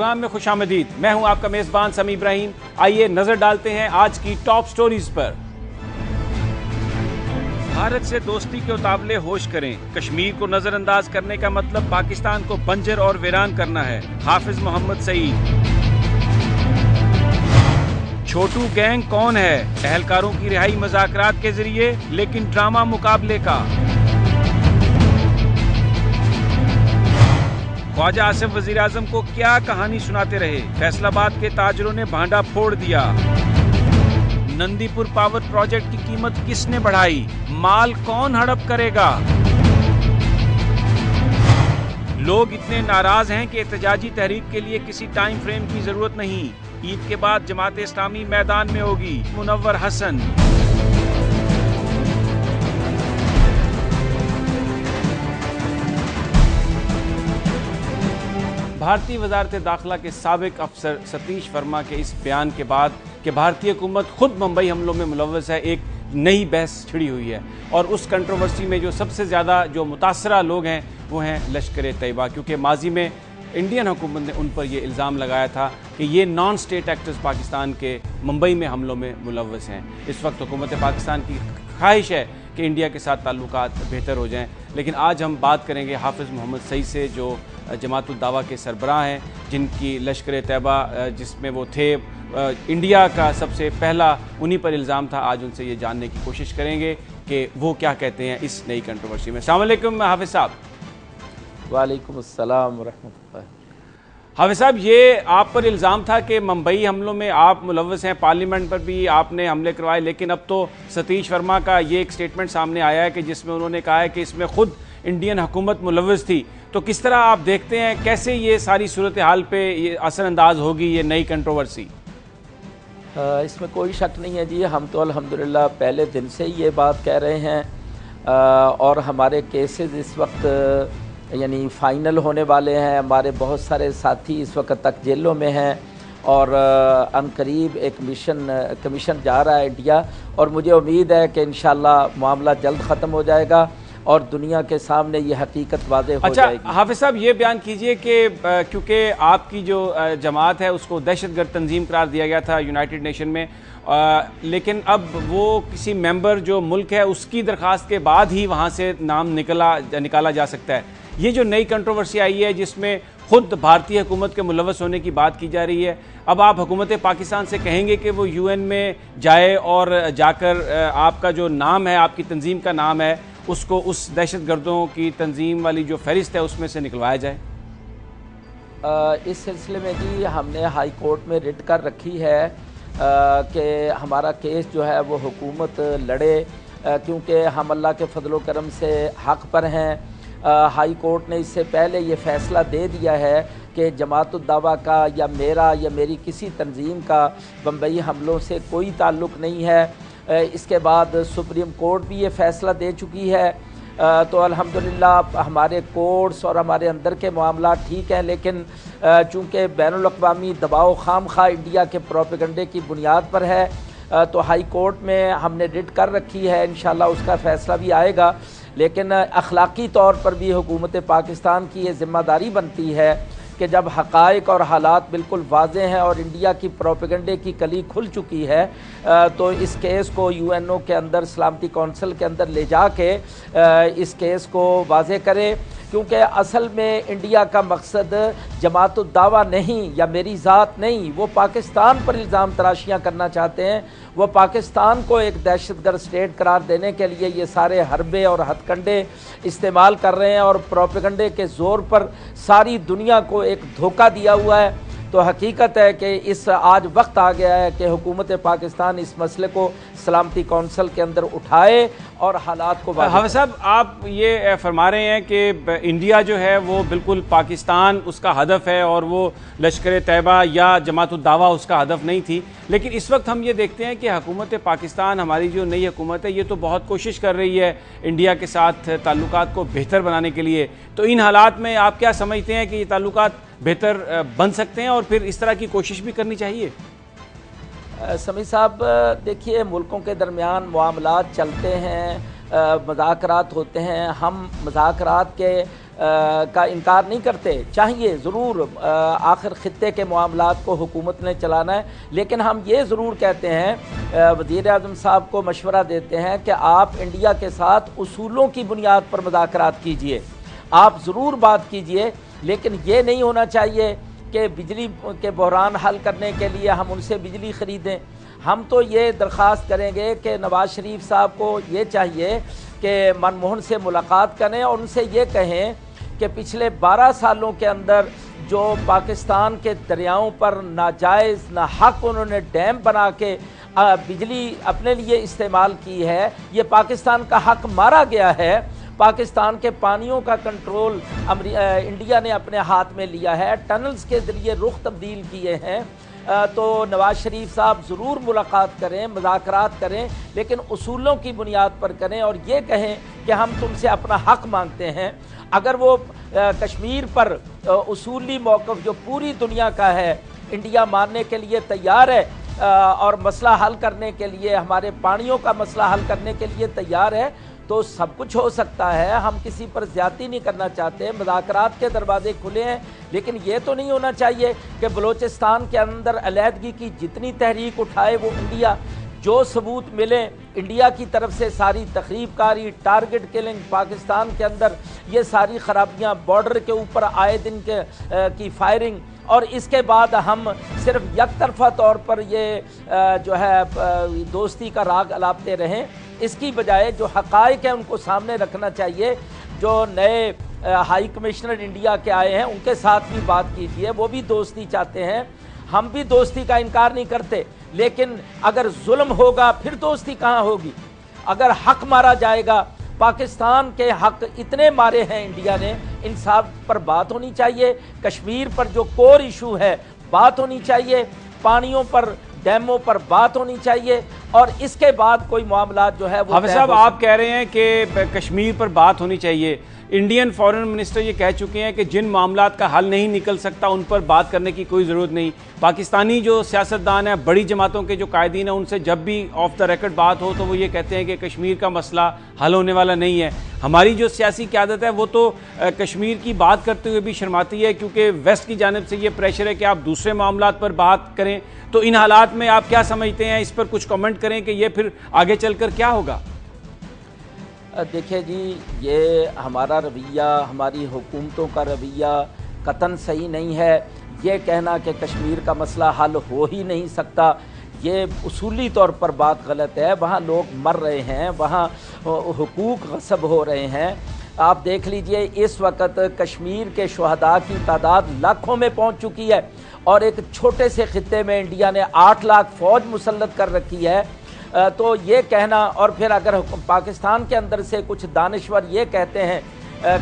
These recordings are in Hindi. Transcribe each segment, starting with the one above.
प्रोग्राम में खुशामदीद। मैं हूं आपका मेजबान समी इब्राहिम। आइए नजर डालते हैं आज की टॉप स्टोरीज पर। भारत से दोस्ती के उतावले होश करें। कश्मीर को नजरअंदाज करने का मतलब पाकिस्तान को बंजर और वीरान करना है। हाफिज मोहम्मद सईद। छोटू गैंग कौन है? अहलकारों की रिहाई मुज़ाकरात के जरिए, लेकिन ड्रामा मुकाबले का। ख्वाजा आसिफ वजीर आजम को क्या कहानी सुनाते रहे? फैसलाबाद के ताजरों ने भांडा फोड़ दिया। नंदीपुर पावर प्रोजेक्ट की कीमत किसने बढ़ाई? माल कौन हड़प करेगा? लोग इतने नाराज हैं कि एहतजाजी तहरीक के लिए किसी टाइम फ्रेम की जरूरत नहीं। ईद के बाद जमात इस्लामी मैदान में होगी। मुनव्वर हसन। भारतीय वजारत दाखिला के साबिक अफसर सतीश वर्मा के इस बयान के बाद कि भारतीय हुकूमत खुद मुंबई हमलों में मुलव्वस है, एक नई बहस छिड़ी हुई है। और उस कंट्रोवर्सी में जो सबसे ज़्यादा जो मुतासरा लोग हैं वो हैं लश्कर तैयबा, क्योंकि माजी में इंडियन हुकूमत ने उन पर यह इल्ज़ाम लगाया था कि ये नॉन स्टेट एक्टर्स पाकिस्तान के मुंबई में हमलों में मुलव्वस हैं। इस वक्त हुकूमत पाकिस्तान की ख्वाहिश है कि इंडिया के साथ ताल्लुकात बेहतर हो जाएं। लेकिन आज हम बात करेंगे हाफिज़ मोहम्मद सईद से, जो जमातुल दावा के सरबराह हैं, जिनकी लश्कर तैयबा जिसमें वो थे, इंडिया का सबसे पहला उन्हीं पर इल्ज़ाम था। आज उनसे ये जानने की कोशिश करेंगे कि वो क्या कहते हैं इस नई कंट्रोवर्सी में। अस्सलाम वालेकुम हाफिज़ साहब। वालेकुम अस्सलाम वरहमतुल्लाह। हाफिज़ साहब, ये आप पर इल्ज़ाम था कि मुंबई हमलों में आप मुलव्वस हैं, पार्लियामेंट पर भी आपने हमले करवाए, लेकिन अब तो सतीश वर्मा का ये एक स्टेटमेंट सामने आया है कि जिसमें उन्होंने कहा है कि इसमें खुद इंडियन हुकूमत मुलव्वस थी। तो किस तरह आप देखते हैं, कैसे ये सारी सूरत हाल पे ये असरअंदाज होगी ये नई कंट्रोवर्सी? इसमें कोई शक नहीं है जी, हम तो अल्हम्दुलिल्लाह पहले दिन से ही ये बात कह रहे हैं, और हमारे केसेस इस वक्त यानी फ़ाइनल होने वाले हैं। हमारे बहुत सारे साथी इस वक्त तक जेलों में हैं और अनकरीब एक कमीशन जा रहा है इंडिया, और मुझे उम्मीद है कि इंशाल्लाह मामला जल्द ख़त्म हो जाएगा और दुनिया के सामने ये हकीकत वाज़ेह हो जाएगी। अच्छा हाफिज़ साहब, ये बयान कीजिए कि क्योंकि आपकी जो जमात है उसको दहशतगर्द तंजीम करार दिया गया था यूनाइटेड नेशन में, लेकिन अब वो किसी मेंबर जो मुल्क है उसकी दरख्वास्त के बाद ही वहाँ से नाम निकाला जा सकता है। ये जो नई कंट्रोवर्सी आई है जिसमें खुद भारतीय हुकूमत के मुलव्वस होने की बात की जा रही है, अब आप हुकूमत पाकिस्तान से कहेंगे कि वो यूएन में जाए और जाकर आपका जो नाम है, आपकी तंजीम का नाम है, उसको उस दहशतगर्दों की तंजीम वाली जो फहरिस्त है उसमें से निकलवाया जाए? इस सिलसिले में जी हमने हाई कोर्ट में रिट कर रखी है कि हमारा केस जो है वो हुकूमत लड़े, क्योंकि हम अल्लाह के फजल व करम से हक़ पर हैं। हाई कोर्ट ने इससे पहले ये फ़ैसला दे दिया है कि जमातुल दावा का या मेरा या मेरी किसी तंजीम का बम्बई हमलों से कोई ताल्लुक़ नहीं है। इसके बाद सुप्रीम कोर्ट भी ये फ़ैसला दे चुकी है। तो अल्हम्दुलिल्लाह हमारे कोर्ट्स और हमारे अंदर के मामला ठीक हैं, लेकिन चूँकि बैनुल अक़वामी दबाव खामखा इंडिया के प्रोपेगंडे की बुनियाद पर है, तो हाई कोर्ट में हमने रिट कर रखी है। इंशाल्लाह उसका फ़ैसला भी आएगा, लेकिन अखलाकी तौर पर भी हुकूमत पाकिस्तान की ये ज़िम्मेदारी बनती है कि जब हक़ाइक़ और हालात बिल्कुल वाज़ेह हैं और इंडिया की प्रोपेगंडे की कली खुल चुकी है, तो इस केस को यूएनओ के अंदर सलामती कौंसिल के अंदर ले जा के इस केस को वाज़ेह करे, क्योंकि असल में इंडिया का मकसद जमातुल दावा नहीं या मेरी ज़ात नहीं, वो पाकिस्तान पर इल्ज़ाम तराशियाँ करना चाहते हैं। वो पाकिस्तान को एक दहशतगर्द स्टेट करार देने के लिए ये सारे हरबे और हथकंडे इस्तेमाल कर रहे हैं और प्रोपेगंडे के ज़ोर पर सारी दुनिया को एक धोखा दिया हुआ है। तो हकीकत है कि इस आज वक्त आ गया है कि हुकूमत पाकिस्तान इस मसले को सलामती कौंसिल के अंदर उठाए और हालात को। हाफिज़ साहब, आप ये फरमा रहे हैं कि इंडिया जो है वो बिल्कुल पाकिस्तान उसका हदफ है और वो लश्कर तैयबा या जमातुल दावा उसका हदफ नहीं थी, लेकिन इस वक्त हम ये देखते हैं कि हुकूमत पाकिस्तान, हमारी जो नई हुकूमत है, ये तो बहुत कोशिश कर रही है इंडिया के साथ ताल्लुकात को बेहतर बनाने के लिए। तो इन हालात में आप क्या समझते हैं कि ये ताल्लुकात बेहतर बन सकते हैं और फिर इस तरह की कोशिश भी करनी चाहिए? समी साहब, देखिए, मुल्कों के दरमियान मामलात चलते हैं, मुज़ाकरात होते हैं। हम मुज़ाकरात के का इनकार नहीं करते, चाहिए ज़रूर, आखिर ख़ित्ते के मामलात को हुकूमत ने चलाना है। लेकिन हम ये ज़रूर कहते हैं, वज़ीर आज़म साहब को मशवरा देते हैं कि आप इंडिया के साथ उसूलों की बुनियाद पर मुज़ाकरात कीजिए, आप ज़रूर बात कीजिए, लेकिन ये नहीं होना चाहिए कि बिजली के बहरान हल करने के लिए हम उनसे बिजली ख़रीदें। हम तो ये दरख्वास्त करेंगे कि नवाज़ शरीफ साहब को ये चाहिए कि मनमोहन से मुलाकात करें और उनसे ये कहें कि पिछले 12 सालों के अंदर जो पाकिस्तान के दरियाओं पर नाजायज़ नाहक उन्होंने डैम बना के बिजली अपने लिए इस्तेमाल की है, ये पाकिस्तान का हक मारा गया है। पाकिस्तान के पानियों का कंट्रोल इंडिया ने अपने हाथ में लिया है, टनल्स के ज़रिए रुख तब्दील किए हैं। तो नवाज़ शरीफ साहब ज़रूर मुलाकात करें, मुज़ाकरात करें, लेकिन उसूलों की बुनियाद पर करें और ये कहें कि हम तुमसे अपना हक़ मांगते हैं। अगर वो कश्मीर पर उसूली मौक़िफ़ जो पूरी दुनिया का है, इंडिया मानने के लिए तैयार है और मसला हल करने के लिए, हमारे पानियों का मसला हल करने के लिए तैयार है, तो सब कुछ हो सकता है। हम किसी पर ज़्यादती नहीं करना चाहते, मुज़ाकरात के दरवाजे खुले हैं, लेकिन ये तो नहीं होना चाहिए कि बलूचिस्तान के अंदर अलहदगी की जितनी तहरीक उठाए वो इंडिया, जो सबूत मिले इंडिया की तरफ से सारी तखरीबकारी, टारगेट किलिंग, पाकिस्तान के अंदर ये सारी खराबियाँ, बॉर्डर के ऊपर आए दिन की फायरिंग, और इसके बाद हम सिर्फ यकतरफा तौर पर ये जो है दोस्ती का राग अलापते रहें, इसकी बजाय जो हक़ाइक़ है उनको सामने रखना चाहिए। जो नए हाई कमिश्नर इंडिया के आए हैं उनके साथ भी बात कीजिए, वो भी दोस्ती चाहते हैं, हम भी दोस्ती का इनकार नहीं करते, लेकिन अगर जुल्म होगा फिर दोस्ती कहाँ होगी। अगर हक मारा जाएगा, पाकिस्तान के हक इतने मारे हैं इंडिया ने, इंसाफ पर बात होनी चाहिए। कश्मीर पर जो कोर इशू है बात होनी चाहिए, पानियों पर, डैमों पर बात होनी चाहिए, और इसके बाद कोई मामला जो है वो। हाफिज साहब, आप कह रहे हैं कि कश्मीर पर बात होनी चाहिए। इंडियन फॉरेन मिनिस्टर ये कह चुके हैं कि जिन मामलात का हल नहीं निकल सकता उन पर बात करने की कोई ज़रूरत नहीं। पाकिस्तानी जो सियासतदान हैं, बड़ी जमातों के जो कायदीन हैं, उनसे जब भी ऑफ द रिकॉर्ड बात हो तो वो ये कहते हैं कि कश्मीर का मसला हल होने वाला नहीं है। हमारी जो सियासी क़यादत है वो तो कश्मीर की बात करते हुए भी शर्माती है, क्योंकि वेस्ट की जानिब से ये प्रेशर है कि आप दूसरे मामलात पर बात करें। तो इन हालात में आप क्या समझते हैं, इस पर कुछ कमेंट करें कि ये फिर आगे चलकर क्या होगा? देखिए जी, ये हमारा रवैया, हमारी हुकूमतों का रवैया कतन सही नहीं है। ये कहना कि कश्मीर का मसला हल हो ही नहीं सकता, ये उसूली तौर पर बात गलत है। वहाँ लोग मर रहे हैं, वहाँ हुकूक गस्ब हो रहे हैं। आप देख लीजिए, इस वक्त कश्मीर के शुहदा की तादाद लाखों में पहुँच चुकी है, और एक छोटे से खित्ते में इंडिया ने 8 लाख फ़ौज मुसल्लत कर रखी है। तो ये कहना, और फिर अगर पाकिस्तान के अंदर से कुछ दानिश्वर ये कहते हैं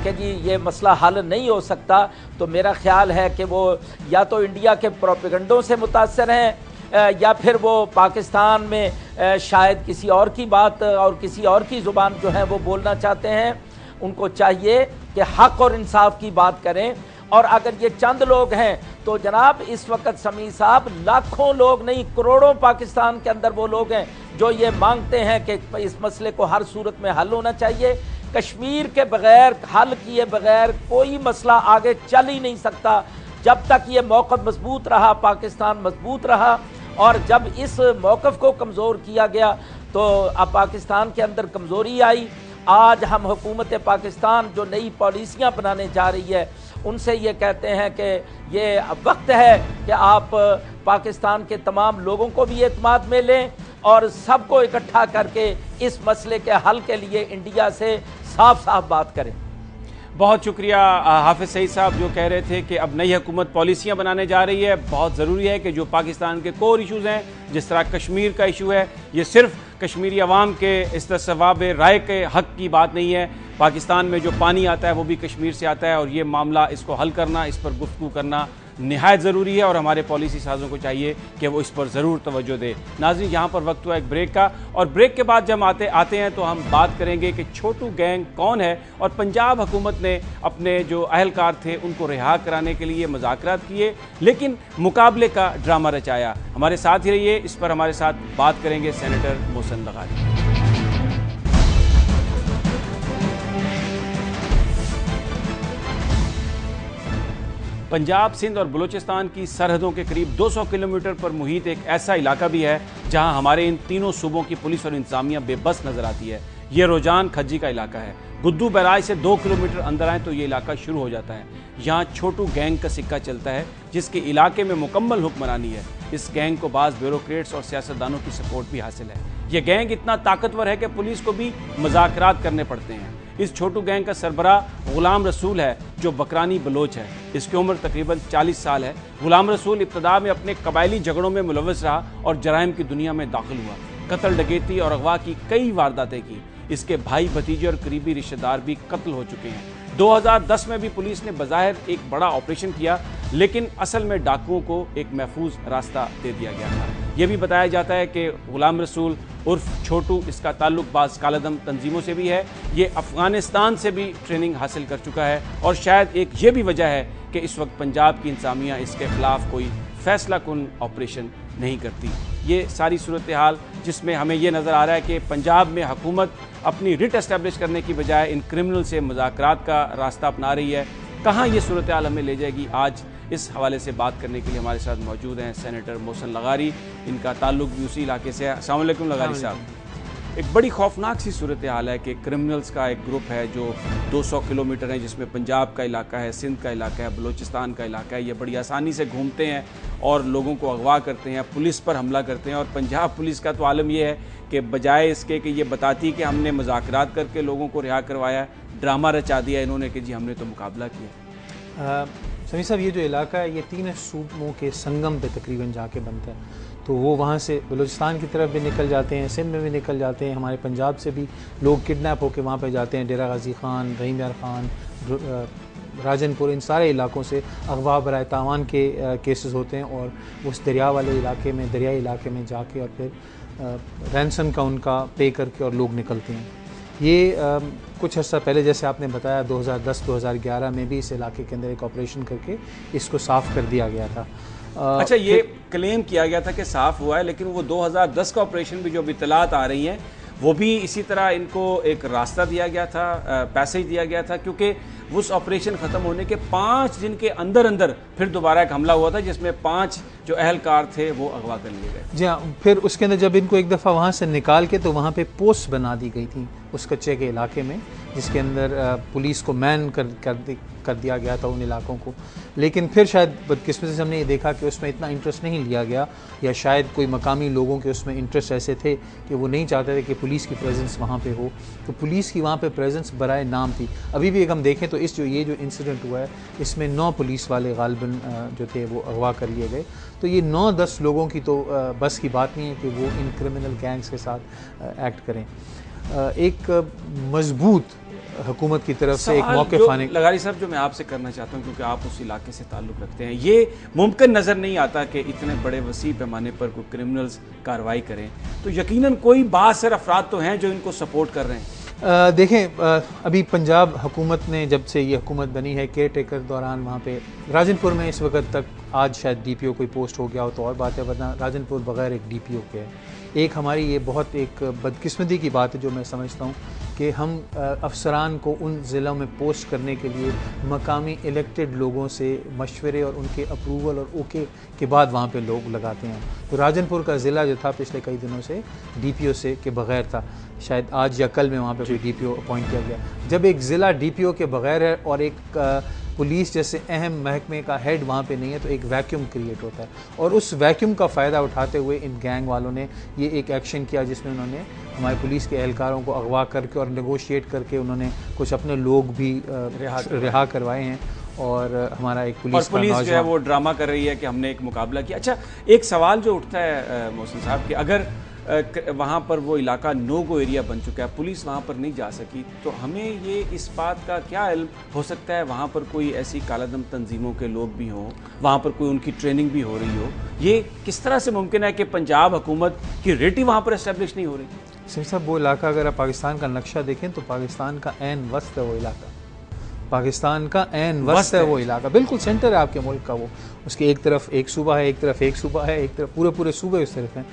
कि जी ये मसला हल नहीं हो सकता, तो मेरा ख्याल है कि वो या तो इंडिया के प्रोपेगंडों से मुतासर हैं, या फिर वो पाकिस्तान में शायद किसी और की बात और किसी और की ज़ुबान जो है वो बोलना चाहते हैं। उनको चाहिए कि हक़ और इंसाफ की बात करें। और अगर ये चंद लोग हैं तो जनाब, इस वक्त समी साहब, लाखों लोग नहीं, करोड़ों पाकिस्तान के अंदर वो लोग हैं जो ये मांगते हैं कि इस मसले को हर सूरत में हल होना चाहिए। कश्मीर के बगैर, हल किए बगैर कोई मसला आगे चल ही नहीं सकता। जब तक ये मौक़िफ़ मजबूत रहा, पाकिस्तान मजबूत रहा, और जब इस मौक़िफ़ को कमज़ोर किया गया तो अब पाकिस्तान के अंदर कमज़ोरी आई। आज हम हुकूमत पाकिस्तान जो नई पॉलिसियाँ बनाने जा रही है, उनसे ये कहते हैं कि ये वक्त है कि आप पाकिस्तान के तमाम लोगों को भी एतमाद में लें और सबको इकट्ठा करके इस मसले के हल के लिए इंडिया से साफ साफ बात करें। बहुत शुक्रिया हाफिज सईद साहब, जो कह रहे थे कि अब नई हुकूमत पॉलिसियाँ बनाने जा रही है। बहुत ज़रूरी है कि जो पाकिस्तान के कोर इशूज़ हैं, जिस तरह कश्मीर का इशू है, ये सिर्फ कश्मीरी अवाम के इस्तेसवाब राय के हक़ की बात नहीं है। पाकिस्तान में जो पानी आता है वो भी कश्मीर से आता है, और ये मामला, इसको हल करना, इस पर गुफ्तगू करना निहायत ज़रूरी है, और हमारे पॉलिसी साजों को चाहिए कि वो इस पर ज़रूर तवज्जो दे। नाज़रीन, यहाँ पर वक्त हुआ एक ब्रेक का, और ब्रेक के बाद जब आते हैं तो हम बात करेंगे कि छोटू गैंग कौन है, और पंजाब हुकूमत ने अपने जो अहलकार थे उनको रिहा कराने के लिए मुज़ाकरात किए, लेकिन मुकाबले का ड्रामा रचाया। हमारे साथ ही रहिए, इस पर हमारे साथ बात करेंगे सेनेटर मोहसिन लगारी। पंजाब, सिंध और बलूचिस्तान की सरहदों के करीब 200 किलोमीटर पर मुहित एक ऐसा इलाका भी है जहां हमारे इन तीनों सूबों की पुलिस और इंतजामिया बेबस नजर आती है। ये रोजान खज्जी का इलाका है। गुद्दू बैराज से 2 किलोमीटर अंदर आए तो ये इलाका शुरू हो जाता है। यहाँ छोटू गैंग का सिक्का चलता है जिसके इलाके में मुकम्मल हुक्मरानी है। इस गैंग को बाज़ ब्यूरोक्रेट्स और सियासतदानों की सपोर्ट भी हासिल है। यह गैंग इतना ताकतवर है कि पुलिस को भी मुज़ाकरात करने पड़ते हैं। इस छोटू गैंग का सरबराह गुलाम रसूल है जो बकरानी बलोच है। इसकी उम्र तकरीबन 40 साल है। गुलाम रसूल इब्तदा में अपने कबायली झगड़ों में मुलव्वस रहा और जराइम की दुनिया में दाखिल हुआ। कत्ल, डकैती और अगवा की कई वारदातें की। इसके भाई, भतीजे और करीबी रिश्तेदार भी कत्ल हो चुके हैं। 2010 में भी पुलिस ने बज़ाहिर एक बड़ा ऑपरेशन किया, लेकिन असल में डाकुओं को एक महफूज रास्ता दे दिया गया था। यह भी बताया जाता है कि गुलाम रसूल उर्फ छोटू, इसका ताल्लुक बाज़ कालादम तंजीमों से भी है। ये अफगानिस्तान से भी ट्रेनिंग हासिल कर चुका है और शायद एक ये भी वजह है कि इस वक्त पंजाब की इंतजामिया इसके खिलाफ कोई फैसला कुन ऑपरेशन नहीं करती। ये सारी सूरत हाल जिसमें हमें ये नज़र आ रहा है कि पंजाब में हुकूमत अपनी रिट एस्टैब्लिश करने की बजाय इन क्रिमिनल से मुज़ाकरात का रास्ता अपना रही है। कहाँ ये सूरत हाल हमें ले जाएगी, आज इस हवाले से बात करने के लिए हमारे साथ मौजूद हैं सेनेटर मोहसिन लगारी। इनका ताल्लुक भी उसी इलाके से है। अस्सलाम वालेकुम लगारी साहब। एक बड़ी खौफनाक सी सूरत हाल है कि क्रिमिनल्स का एक ग्रुप है जो 200 किलोमीटर है, जिसमें पंजाब का इलाका है, सिंध का इलाका है, बलूचिस्तान का इलाका है। ये बड़ी आसानी से घूमते हैं और लोगों को अगवा करते हैं, पुलिस पर हमला करते हैं। और पंजाब पुलिस का तो आलम यह है कि बजाय इसके कि ये बताती कि हमने मुज़ाकरात करके लोगों को रिहा करवाया, ड्रामा रचा दिया इन्होंने कि जी हमने तो मुकाबला किया। समी साहब, ये जो इलाका है ये 3 सूबों के संगम पे तकरीबन जाके बनता है। तो वो वहाँ से बलूचिस्तान की तरफ भी निकल जाते हैं, सिंध में भी निकल जाते हैं। हमारे पंजाब से भी लोग किडनैप होकर वहाँ पे जाते हैं। डेरा गाजी खान, रहीम यार खान, राजनपुर, इन सारे इलाकों से अगवा बराए तावान के केसेस होते हैं और उस दरिया वाले इलाके में, दरियाई इलाके में जाके और फिर रैंसम का उनका पे करके और लोग निकलते हैं। ये कुछ अर्सा पहले जैसे आपने बताया 2010-2011 में भी इस इलाके के अंदर एक ऑपरेशन करके इसको साफ़ कर दिया गया था। अच्छा, ये क्लेम किया गया था कि साफ़ हुआ है, लेकिन वो 2010 का ऑपरेशन भी जो अभी इत्तलात आ रही हैं वो भी इसी तरह इनको एक रास्ता दिया गया था, पैसेज दिया गया था, क्योंकि उस ऑपरेशन ख़त्म होने के 5 दिन के अंदर अंदर फिर दोबारा एक हमला हुआ था जिसमें 5 जो अहलकार थे वो अगवा कर लिए गए। जी हाँ, फिर उसके अंदर जब इनको एक दफ़ा वहाँ से निकाल के तो वहाँ पे पोस्ट बना दी गई थी उस कच्चे के इलाके में, जिसके अंदर पुलिस को मैन कर दिया गया था उन इलाकों को। लेकिन फिर शायद बदकिस्मती से हमने ये देखा कि उसमें इतना इंटरेस्ट नहीं लिया गया, या शायद कोई मकामी लोगों के उसमें इंटरेस्ट ऐसे थे कि वो नहीं चाहते थे कि पुलिस की प्रेजेंस वहाँ पे हो। तो पुलिस की वहाँ पे प्रेजेंस बराए नाम थी। अभी भी अगर हम देखें तो ये जो इंसिडेंट हुआ है इसमें 9 पुलिस वाले गालिबन जो थे वो अगवा कर लिए गए। तो ये 9-10 लोगों की तो बस की बात नहीं है कि वो इन क्रिमिनल गैंग्स के साथ एक्ट करें। एक मजबूत हुकूमत की तरफ से एक मौक़िफ़ आने। लगारी साहब, जो मैं आपसे करना चाहता हूँ, क्योंकि आप उस इलाके से ताल्लुक़ रखते हैं, ये मुमकिन नज़र नहीं आता कि इतने बड़े वसी पैमाने पर कोई क्रिमिनल्स कार्रवाई करें, तो यकीनन कोई बासर अफराद तो हैं जो इनको सपोर्ट कर रहे हैं। देखें, अभी पंजाब हुकूमत ने जब से ये हुकूमत बनी है, केयर टेकर दौरान वहाँ पे राजनपुर में इस वक्त तक, आज शायद DPO कोई पोस्ट हो गया हो तो और बात है, वरना राजनपुर बग़ैर एक DPO के है। एक हमारी ये बहुत एक बदकिस्मती की बात है जो मैं समझता हूँ कि हम अफसरान को उन ज़िलों में पोस्ट करने के लिए मकामी इलेक्टेड लोगों से मशवरे और उनके अप्रूवल और ओके के बाद वहाँ पे लोग लगाते हैं। तो राजनपुर का ज़िला जो था पिछले कई दिनों से DPO से के बग़ैर था, शायद आज या कल में वहाँ पे कोई DPO अपॉइंट किया गया। जब एक ज़िला DPO के बग़ैर है और एक पुलिस जैसे अहम महकमे का हेड वहाँ पे नहीं है, तो एक वैक्यूम क्रिएट होता है। और उस वैक्यूम का फ़ायदा उठाते हुए इन गैंग वालों ने ये एक एक्शन किया जिसमें उन्होंने हमारे पुलिस के एहलकारों को अगवा करके और नेगोशिएट करके उन्होंने कुछ अपने लोग भी रिहा करवाए हैं। और हमारा एक पुलिस जो है वो ड्रामा कर रही है कि हमने एक मुकाबला किया। अच्छा, एक सवाल जो उठता है मोहसिन साहब कि अगर वहाँ पर वो इलाका नो गो एरिया बन चुका है, पुलिस वहाँ पर नहीं जा सकी, तो हमें ये इस बात का क्या इल्म हो सकता है वहाँ पर कोई ऐसी कालादम तंजीमों के लोग भी हों, वहाँ पर कोई उनकी ट्रेनिंग भी हो रही हो? ये किस तरह से मुमकिन है कि पंजाब हुकूमत की रेटी वहाँ पर इस्टेब्लिश नहीं हो रही? सिर्फ साहब, वो इलाका अगर आप पाकिस्तान का नक्शा देखें तो पाकिस्तान का ऐन वस्त है वो इलाका। पाकिस्तान का ऐन वस्त है वो इलाका, बिल्कुल सेंटर है आपके मुल्क का वो। उसके एक तरफ एक सूबा है, एक तरफ एक सूबा है, एक तरफ पूरे सूबे उस तरफ हैं।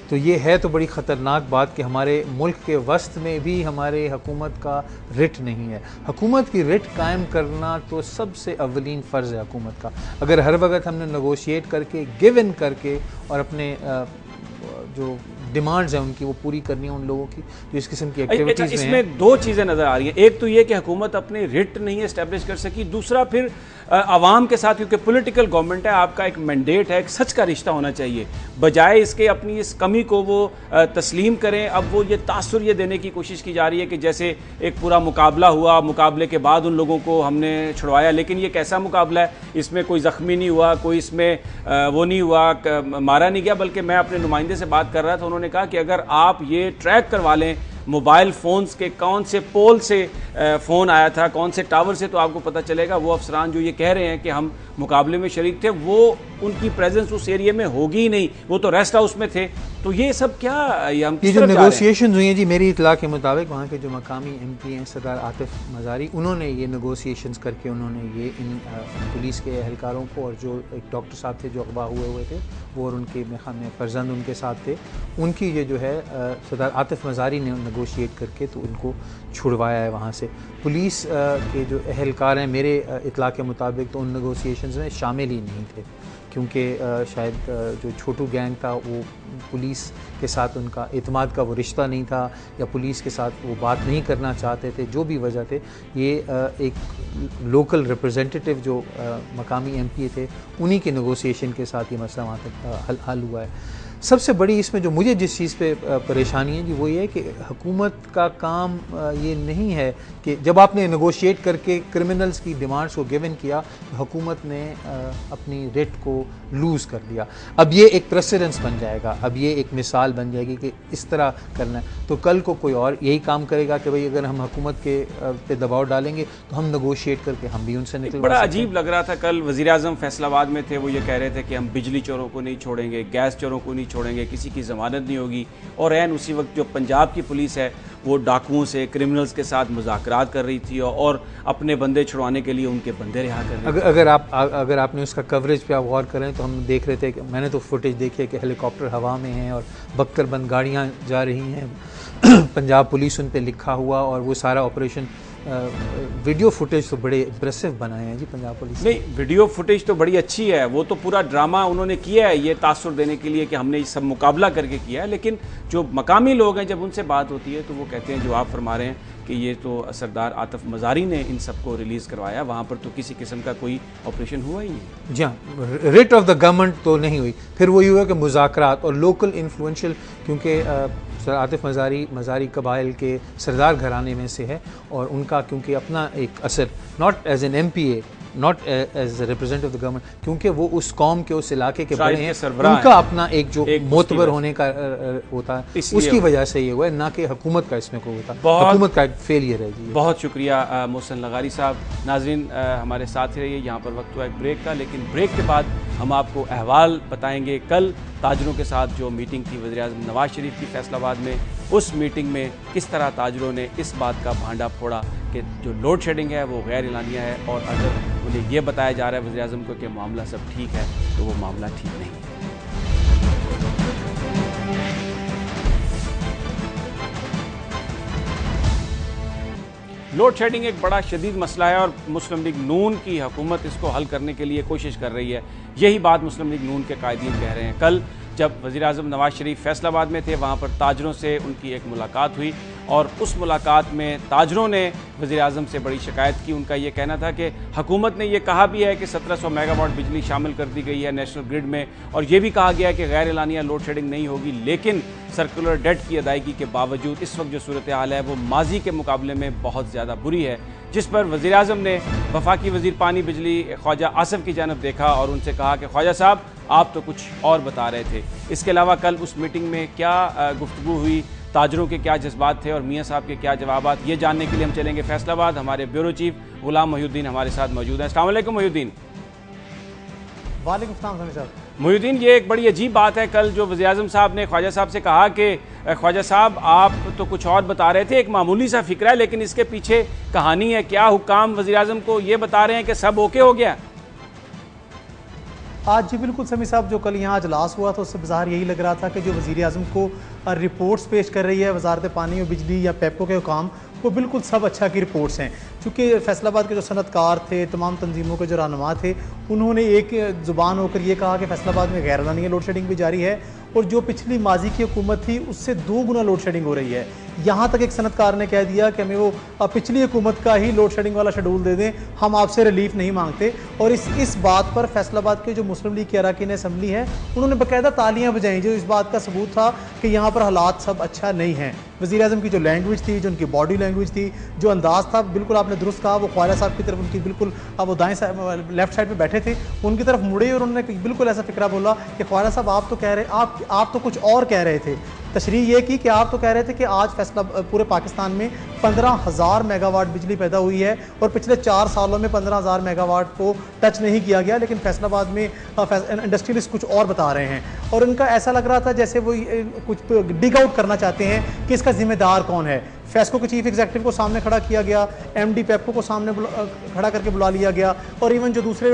तो ये है तो बड़ी ख़तरनाक बात कि हमारे मुल्क के वस्त में भी हमारे हुकूमत का रिट नहीं है। हुकूमत की रिट कायम करना तो सबसे अव्वलीन फ़र्ज़ है हुकूमत का। अगर हर वक्त हमने नेगोशिएट करके, गिव इन करके और अपने जो डिमांड्स हैं उनकी वो पूरी करनी है उन लोगों की जो इस किस्म की एक्टिविटीज़ में हैं। इसमें दो चीज़ें नज़र आ रही हैं। एक तो ये कि हुकूमत अपनी रिट नहीं एस्टेब्लिश कर सकी, दूसरा फिर आवाम के साथ, क्योंकि पॉलिटिकल गवर्नमेंट है, आपका एक मैंडेट है, एक सच का रिश्ता होना चाहिए। बजाय इसके अपनी इस कमी को वो तस्लीम करें, अब वो ये तासुर ये देने की कोशिश की जा रही है कि जैसे एक पूरा मुकाबला हुआ, मुकाबले के बाद उन लोगों को हमने छुड़वाया। लेकिन ये कैसा मुकाबला है? इसमें कोई ज़ख्मी नहीं हुआ, कोई इसमें वो नहीं हुआ, मारा नहीं गया। बल्कि मैं अपने नुमाइंदे से बात कर रहा था, उन्होंने कहा कि अगर आप ये ट्रैक करवा लें मोबाइल फ़ोन्स के कौन से पोल से फ़ोन आया था, कौन से टावर से, तो आपको पता चलेगा वो अफसरान जो ये कह रहे हैं कि हम मुकाबले में शरीक थे, वो उनकी प्रेजेंस उस एरिया में होगी ही नहीं, वो तो रेस्ट हाउस में थे। तो ये सब क्या ये जो नेगोशिएशन हुई हैं जी, मेरी इतला के मुताबिक वहाँ के जो मकामी MP हैं सरदार आतिफ मज़ारी, उन्होंने ये नेगोशिएशंस करके उन्होंने ये इन पुलिस के एहलकारों को, और जो एक डॉक्टर साहब थे जो अगवा हुए थे वो, और उनके में फर्जंद उनके साथ थे, उनकी ये जो है सरदार आतिफ मज़ारी ने नेगोशिएट करके तो उनको छुड़वाया है वहाँ से। पुलिस के जो एहलकार हैं मेरे इतला के मुताबिक तो उन नेगोशिएशंस में शामिल ही नहीं थे, क्योंकि शायद जो छोटू गैंग था वो पुलिस के साथ उनका एतमाद का वो रिश्ता नहीं था, या पुलिस के साथ वो बात नहीं करना चाहते थे, जो भी वजह थे। ये एक लोकल रिप्रेजेंटेटिव जो मकामी MP थे उन्हीं के नेगोशिएशन के साथ ये मसला वहाँ तक हल हुआ है। सबसे बड़ी इसमें जो मुझे जिस चीज़ पे परेशानी है जी वो ये है कि हुकूमत का काम ये नहीं है कि जब आपने नेगोशिएट करके क्रिमिनल्स की डिमांड्स को गिवन किया तो हुकूमत ने अपनी रेट को लूज़ कर दिया। अब ये एक प्रेसिडेंस बन जाएगा, अब ये एक मिसाल बन जाएगी कि इस तरह करना है, तो कल को कोई और यही काम करेगा कि भाई अगर हम हुकूमत के पे दबाव डालेंगे तो हम नेगोशिएट करके हम भी उनसे निकल। बड़ा अजीब लग रहा था कल वज़ीर आज़म फैसलाबाद में थे, वो ये कह रहे थे कि हम बिजली चोरों को नहीं छोड़ेंगे, गैस चोरों को नहीं छोड़ेंगे, किसी की ज़मानत नहीं होगी। और ऐन उसी वक्त जो पंजाब की पुलिस है वो डाकुओं से, क्रिमिनल्स के साथ मुज़ाकरात कर रही थी और अपने बंदे छुड़वाने के लिए उनके बंदे रिहा कर रहे थे। अगर आपने उसका कवरेज पे आप गौर करें तो हम देख रहे थे कि मैंने तो फुटेज देखी है कि हेलीकॉप्टर हवा में हैं और बख्तर बंद गाड़ियाँ जा रही हैं, पंजाब पुलिस उन पर लिखा हुआ, और वो सारा ऑपरेशन वीडियो फुटेज तो बड़े इम्प्रेसिव बनाए हैं जी पंजाब पुलिस। नहीं, वीडियो फुटेज तो बड़ी अच्छी है, वो तो पूरा ड्रामा उन्होंने किया है ये तासुर देने के लिए कि हमने ये सब मुकाबला करके किया है। लेकिन जो मकामी लोग हैं जब उनसे बात होती है तो वो कहते हैं, जो आप फरमा रहे हैं कि ये तो सरदार आतिफ मज़ारी ने इन सबको रिलीज़ करवाया, वहाँ पर तो किसी किस्म का कोई ऑपरेशन हुआ ही नहीं। जी हाँ, रेट ऑफ द गवर्नमेंट तो नहीं हुई। फिर वही हुआ कि मुज़ाकरात और लोकल इन्फ्लुएंशियल, क्योंकि सर आतिफ मज़ारी कबाइल के सरदार घराने में से है, और उनका क्योंकि अपना एक असर, not as an MPA, not as representative of the government, क्योंकि वो उस कौम के, उस इलाके के बड़े हैं, उनका अपना एक जो मोतबर होने का होता है, उसकी वजह से ये हुआ है, ना कि हुकूमत का इसमें कोई होता है। हुकूमत का एक फेलियर है जी। बहुत शुक्रिया मोहसिन लगारी साहब। नाज़रीन हमारे साथ रहिए, यहाँ पर वक्त हुआ एक ब्रेक का, लेकिन ब्रेक के बाद हम आपको अहवाल बताएंगे कल ताजरों के साथ जो मीटिंग थी वज़ीर-ए-आज़म नवाज शरीफ की फैसलाबाद में, उस मीटिंग में किस तरह ताजरों ने इस बात का भांडा फोड़ा कि जो लोड शेडिंग है वो गैर एलानिया है, और अगर उन्हें ये बताया जा रहा है वज़ीर-ए-आज़म को कि मामला सब ठीक है तो वो मामला ठीक नहीं है। लोड शेडिंग एक बड़ा शदीद मसला है और मुस्लिम लीग नून की हुकूमत इसको हल करने के लिए कोशिश कर रही है। यही बात मुस्लिम लीग नून के कायदीन कह रहे हैं। कल जब वज़ीर-ए-आज़म नवाज शरीफ फैसलाबाद में थे, वहाँ पर ताजरों से उनकी एक मुलाकात हुई, और उस मुलाकात में ताजरों ने वज़ीर-ए-आज़म से बड़ी शिकायत की। उनका ये कहना था कि हुकूमत ने यह कहा भी है कि 1700 मेगावाट बिजली शामिल कर दी गई है नेशनल ग्रिड में, और ये भी कहा गया है कि गैर एलानिया लोड शेडिंग नहीं होगी, लेकिन सर्कुलर डेट की अदायगी के बावजूद इस वक्त जो सूरत हाल है वो माजी के मुकाबले में बहुत ज़्यादा बुरी है, जिस पर वज़ीर-ए-आज़म ने वफाकी वज़ीर पानी बिजली ख्वाजा आसिफ की जानब देखा और उनसे कहा कि ख्वाजा साहब आप तो कुछ और बता रहे थे। इसके अलावा कल उस मीटिंग में क्या गुफ्तगू हुई, ताजरों के क्या जज्बात थे और मियाँ साहब के क्या जवाबात, ये जानने के लिए हम चलेंगे फैसलाबाद। हमारे ब्यूरो चीफ गुलाम मोहिउद्दीन हमारे साथ मौजूद हैं। अस्सलाम वालेकुम मोहिउद्दीन। वालेकुम सलाम साहब। मोहिउद्दीन, ये एक बड़ी अजीब बात है, कल जो वज़ीर-ए-आज़म साहब ने ख्वाजा साहब से कहा कि ख्वाजा साहब आप तो कुछ और बता रहे थे, एक मामूली सा फिक्र है लेकिन इसके पीछे कहानी है। क्या हुक्काम वज़ीर-ए-आज़म को ये बता रहे हैं कि सब ओके हो गया? आज जी बिल्कुल समी साहब, जो कल यहाँ अजलास हुआ था उससे बाहर यही लग रहा था कि जो वज़ीर आज़म को रिपोर्ट्स पेश कर रही है वजारत पानी और बिजली या पेपको के हुकाम, वो बिल्कुल सब अच्छा की रिपोर्ट्स हैं। चूँकि फैसलाबाद के जो सनतकार थे, तमाम तंजीमों के जो रहनुमा थे, उन्होंने एक ज़ुबान होकर ये कहा कि फैसलाबाद में गैरकानूनी लोड शेडिंग भी जारी है और जो पिछली माजी की हुकूमत थी उससे 2 गुना लोड शेडिंग हो रही है। यहाँ तक एक सनतकार ने कह दिया कि हमें वो पिछली हुकूमत का ही लोड शेडिंग वाला शेड्यूल दे दें, हम आपसे रिलीफ नहीं मांगते। और इस बात पर फैसलाबाद के जो मुस्लिम लीग के अरकान असम्बली है उन्होंने बाकायदा तालियां बजाई, जो इस बात का सबूत था कि यहाँ पर हालात सब अच्छा नहीं हैं। वज़ीर आज़म की जो लैंग्वेज थी, जो उनकी बॉडी लैंग्वेज थी, जो अंदाज़ था, बिल्कुल आपने दुरुस्त कहा, वो ख्वाजा साहब की तरफ उनकी बिल्कुल, अब वो दाएँ लेफ्ट साइड पे बैठे थे, उनकी तरफ मुड़े और उन्होंने बिल्कुल ऐसा फिक्रा बोला कि ख्वाजा साहब आप तो कह रहे, आप तो कुछ और कह रहे थे। तशरीह ये की कि आप तो कह रहे थे कि आज फैसला पूरे पाकिस्तान में 15,000 मेगावाट बिजली पैदा हुई है और पिछले 4 सालों में 15,000 मेगावाट को टच नहीं किया गया, लेकिन फैसलाबाद में इंडस्ट्रियलिस्ट कुछ और बता रहे हैं। और उनका ऐसा लग रहा था जैसे वो कुछ डिग आउट करना चाहते हैं कि इसका जिम्मेदार कौन है। फेस्को के चीफ एग्जीक्यूटिव को सामने खड़ा किया गया, एमडी पेप्को को सामने खड़ा करके बुला लिया गया और इवन जो दूसरे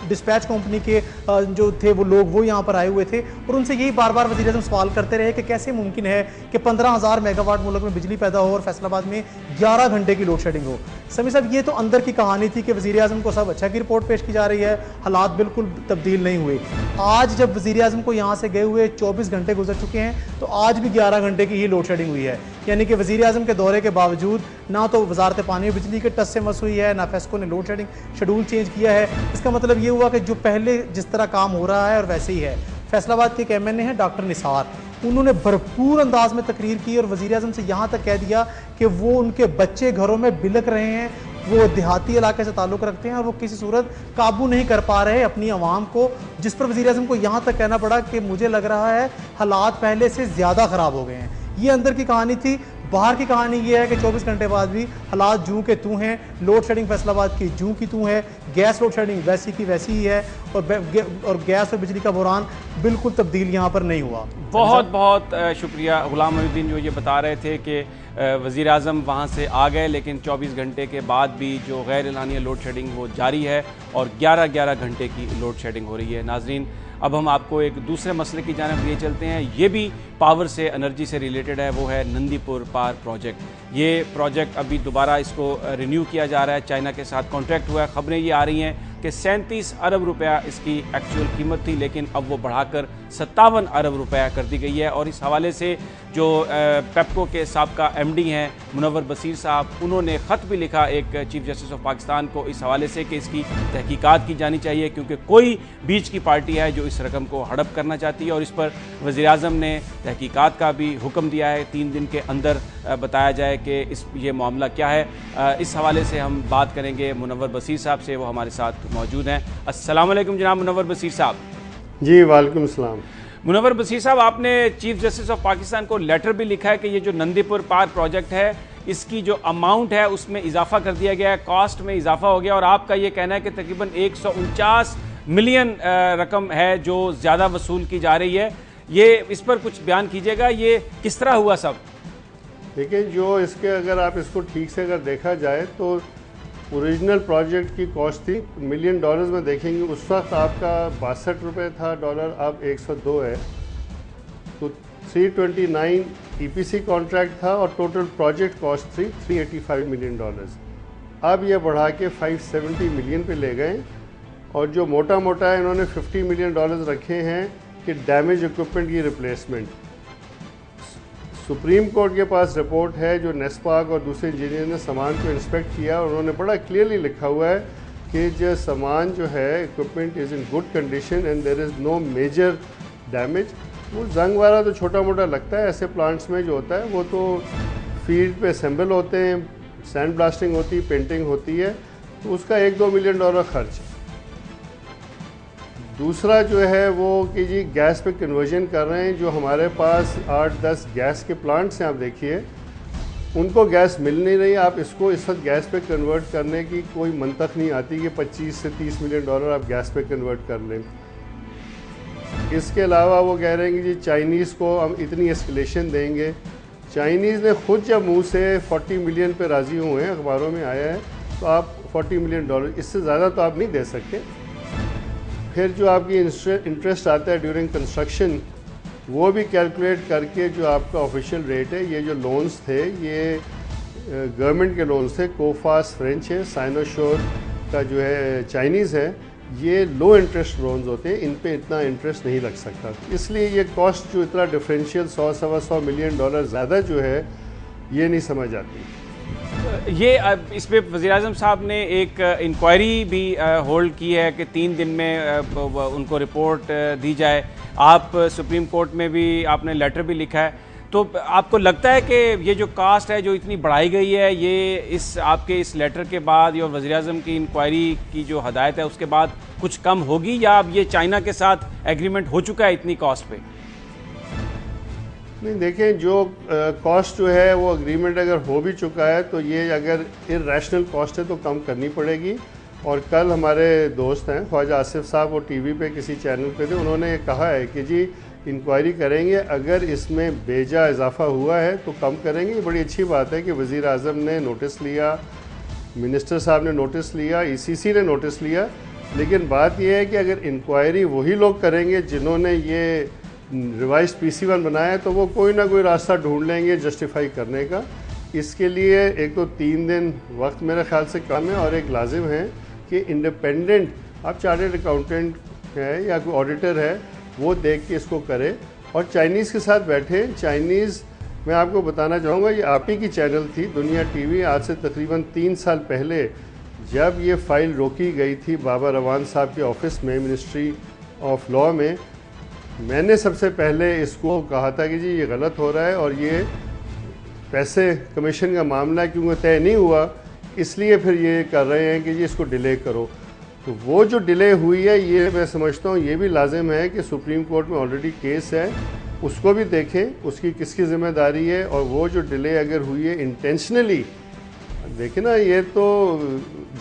डिस्पैच कंपनी के जो थे वो लोग वो यहाँ पर आए हुए थे और उनसे यही बार बार वज़ीर आज़म सवाल करते रहे कि कैसे मुमकिन है कि 15,000 मेगावाट मुल्क में बिजली पैदा हो और फैसलाबाद में 11 घंटे की लोड शेडिंग हो। समी साहब, ये तो अंदर की कहानी थी कि वज़ीर आज़म को सब अच्छा की रिपोर्ट पेश की जा रही है, हालात बिल्कुल तब्दील नहीं हुए। आज जब वज़ीर आज़म को यहाँ से गए हुए 24 घंटे गुजर चुके हैं तो आज भी 11 घंटे की ही लोड शेडिंग हुई है। यानी कि वज़ीर आज़म के दौरे के बावजूद ना तो वजारत पानी और बिजली के टच से मस हुई है, ना फेस्को ने लोड शेडिंग शेड्यूल चेंज किया है। इसका मतलब ये हुआ कि जो पहले जिस तरह काम हो रहा है और वैसे ही है। फैसलाबाद के एक MNA हैं डॉक्टर निसार, उन्होंने भरपूर अंदाज में तकरीर की और वज़ीर आज़म से यहाँ तक कह दिया कि वो उनके बच्चे घरों में बिलक रहे हैं, वो देहाती इलाके से ताल्लुक़ रखते हैं और वो किसी सूरत काबू नहीं कर पा रहे अपनी आवाम को, जिस पर वज़ीर आज़म को यहाँ तक कहना पड़ा कि मुझे लग रहा है हालात पहले से ज़्यादा ख़राब हो गए हैं। ये अंदर की कहानी थी। बाहर की कहानी ये है कि 24 घंटे बाद भी हालात जूं के तूं हैं। लोड शेडिंग फैसलाबाद की जूं की तूं है, गैस लोड शेडिंग वैसी की वैसी ही है और गैस और बिजली का बुरान बिल्कुल तब्दील यहाँ पर नहीं हुआ। बहुत बहुत शुक्रिया गुलाम मोहिउद्दीन, जो ये बता रहे थे कि वज़ीर आज़म वहाँ से आ गए लेकिन 24 घंटे के बाद भी जो गैर एलानिया लोड शेडिंग वो जारी है और 11-11 घंटे की लोड शेडिंग हो रही है। नाजरीन, अब हम आपको एक दूसरे मसले की जानिब लिए चलते हैं। ये भी पावर से, एनर्जी से रिलेटेड है, वो है नंदीपुर पावर प्रोजेक्ट। ये प्रोजेक्ट अभी दोबारा इसको रिन्यू किया जा रहा है, चाइना के साथ कॉन्ट्रैक्ट हुआ है। ख़बरें ये आ रही हैं कि 37 अरब रुपया इसकी एक्चुअल कीमत थी, लेकिन अब वो बढ़ाकर 57 अरब रुपया कर दी गई है। और इस हवाले से जो पेप्को के साबका MD हैं मुनव्वर बसीर साहब, उन्होंने ख़त भी लिखा एक चीफ जस्टिस ऑफ पाकिस्तान को इस हवाले से कि इसकी तहकीकात की जानी चाहिए, क्योंकि कोई बीच की पार्टी है जो इस रकम को हड़प करना चाहती है। और इस पर वज़ीर आज़म ने तहकीकात का भी हुक्म दिया है, 3 दिन के अंदर बताया जाए कि ये मामला क्या है। इस हवाले से हम बात करेंगे मुनव्वर बसीर साहब से, वो हमारे साथ मौजूद हैं। अस्सलाम वालेकुम जनाब मुनव्वर बसीर साहब। जी वालेकुम सलाम। मुनव्वर बसीर साहब, आपने चीफ जस्टिस ऑफ पाकिस्तान को लेटर भी लिखा है कि ये जो नंदीपुर पावर प्रोजेक्ट है इसकी जो अमाउंट है उसमें इजाफा कर दिया गया है, कॉस्ट में इजाफा हो गया और आपका ये कहना है कि तकरीबन 149 मिलियन रकम है जो ज़्यादा वसूल की जा रही है। ये इस पर कुछ बयान कीजिएगा, ये किस तरह हुआ सब? देखिए, जो इसके अगर आप इसको ठीक से अगर देखा जाए तो ओरिजिनल प्रोजेक्ट की कॉस्ट थी मिलियन डॉलर्स में देखेंगे उस वक्त आपका 62 रुपये था डॉलर, अब 102 है। तो 329 EPC कॉन्ट्रैक्ट था और टोटल प्रोजेक्ट कॉस्ट थी 385 मिलियन डॉलर्स। अब ये बढ़ा के 570 मिलियन पे ले गए और जो मोटा मोटा इन्होंने 50 मिलियन डॉलर्स रखे हैं कि डैमेज इक्विपमेंट की रिप्लेसमेंट। सुप्रीम कोर्ट के पास रिपोर्ट है जो नेस्पाक और दूसरे इंजीनियर ने सामान को इंस्पेक्ट किया और उन्होंने बड़ा क्लियरली लिखा हुआ है कि जो सामान जो है equipment is in good condition and there is no major damage. वो जंग वाला तो छोटा मोटा लगता है, ऐसे प्लांट्स में जो होता है वो तो फील्ड पे असेंबल होते हैं, सैंड ब्लास्टिंग होती है, पेंटिंग होती है, तो उसका 1-2 मिलियन डॉलर खर्च। दूसरा जो है वो कि जी गैस पे कन्वर्जन कर रहे हैं। जो हमारे पास 8-10 गैस के प्लांट्स हैं, आप देखिए उनको गैस मिल नहीं रही। आप इसको इस वक्त गैस पे कन्वर्ट करने की कोई मंतक नहीं आती कि 25 से 30 मिलियन डॉलर आप गैस पे कन्वर्ट कर लें। इसके अलावा वो कह रहे हैं कि जी चाइनीज़ को हम इतनी एस्केलेशन देंगे। चाइनीज़ ने खुद जब मुँह से 40 मिलियन पे राज़ी हुए हैं, अखबारों में आया है, तो आप 40 मिलियन डॉलर, इससे ज़्यादा तो आप नहीं दे सकते। फिर जो आपकी इंटरेस्ट आता है ड्यूरिंग कंस्ट्रक्शन, वो भी कैलकुलेट करके जो आपका ऑफिशियल रेट है, ये जो लोन्स थे ये गवर्नमेंट के लोन्स थे, कोफास फ्रेंच है, साइनोशोर का जो है चाइनीज़ है, ये लो इंटरेस्ट लोन्स होते हैं, इन पे इतना इंटरेस्ट नहीं लग सकता। इसलिए ये कॉस्ट जो इतना डिफरेंशियल 100-125 मिलियन डॉलर ज़्यादा जो है ये नहीं समझ आती। ये इस पर वज़ीर-ए-आज़म साहब ने एक इंक्वायरी भी होल्ड की है कि 3 दिन में उनको रिपोर्ट दी जाए। आप सुप्रीम कोर्ट में भी आपने लेटर भी लिखा है, तो आपको लगता है कि ये जो कास्ट है जो इतनी बढ़ाई गई है, ये इस आपके इस लेटर के बाद और वज़ीर-ए-आज़म की इंक्वायरी की जो हदायत है उसके बाद कुछ कम होगी, या अब ये चाइना के साथ एग्रीमेंट हो चुका है इतनी कॉस्ट पे? नहीं, देखें, जो कॉस्ट जो है वो एग्रीमेंट अगर हो भी चुका है तो ये अगर इर्रेशनल कॉस्ट है तो कम करनी पड़ेगी। और कल हमारे दोस्त हैं ख्वाजा आसिफ साहब, वो टीवी पे किसी चैनल पे थे, उन्होंने ये कहा है कि जी इंक्वायरी करेंगे, अगर इसमें बेजा इजाफा हुआ है तो कम करेंगे। ये बड़ी अच्छी बात है कि वज़ीर आज़म ने नोटिस लिया, मिनिस्टर साहब ने नोटिस लिया, ECC ने नोटिस लिया। लेकिन बात यह है कि अगर इंक्वायरी वही लोग करेंगे जिन्होंने ये रिवाइज PC1 बनाया, तो वो कोई ना कोई रास्ता ढूंढ लेंगे जस्टिफाई करने का। इसके लिए एक तो 3 दिन वक्त मेरे ख्याल से कम है, और एक लाजिम है कि इंडिपेंडेंट, आप चार्टर्ड अकाउंटेंट है या कोई ऑडिटर है, वो देख के इसको करे और चाइनीज़ के साथ बैठे। चाइनीज़, मैं आपको बताना चाहूँगा, ये आप ही की चैनल थी दुनिया TV, आज से तकरीबन 3 साल पहले जब ये फ़ाइल रोकी गई थी बाबा रवान साहब के ऑफिस में, मिनिस्ट्री ऑफ लॉ में, मैंने सबसे पहले इसको कहा था कि जी ये गलत हो रहा है और ये पैसे कमीशन का मामला क्योंकि तय नहीं हुआ, इसलिए फिर ये कर रहे हैं कि जी इसको डिले करो। तो वो जो डिले हुई है, ये मैं समझता हूँ ये भी लाजिम है कि सुप्रीम कोर्ट में ऑलरेडी केस है, उसको भी देखें, उसकी किसकी ज़िम्मेदारी है। और वो जो डिले अगर हुई है इंटेंशनली, देखें ना, ये तो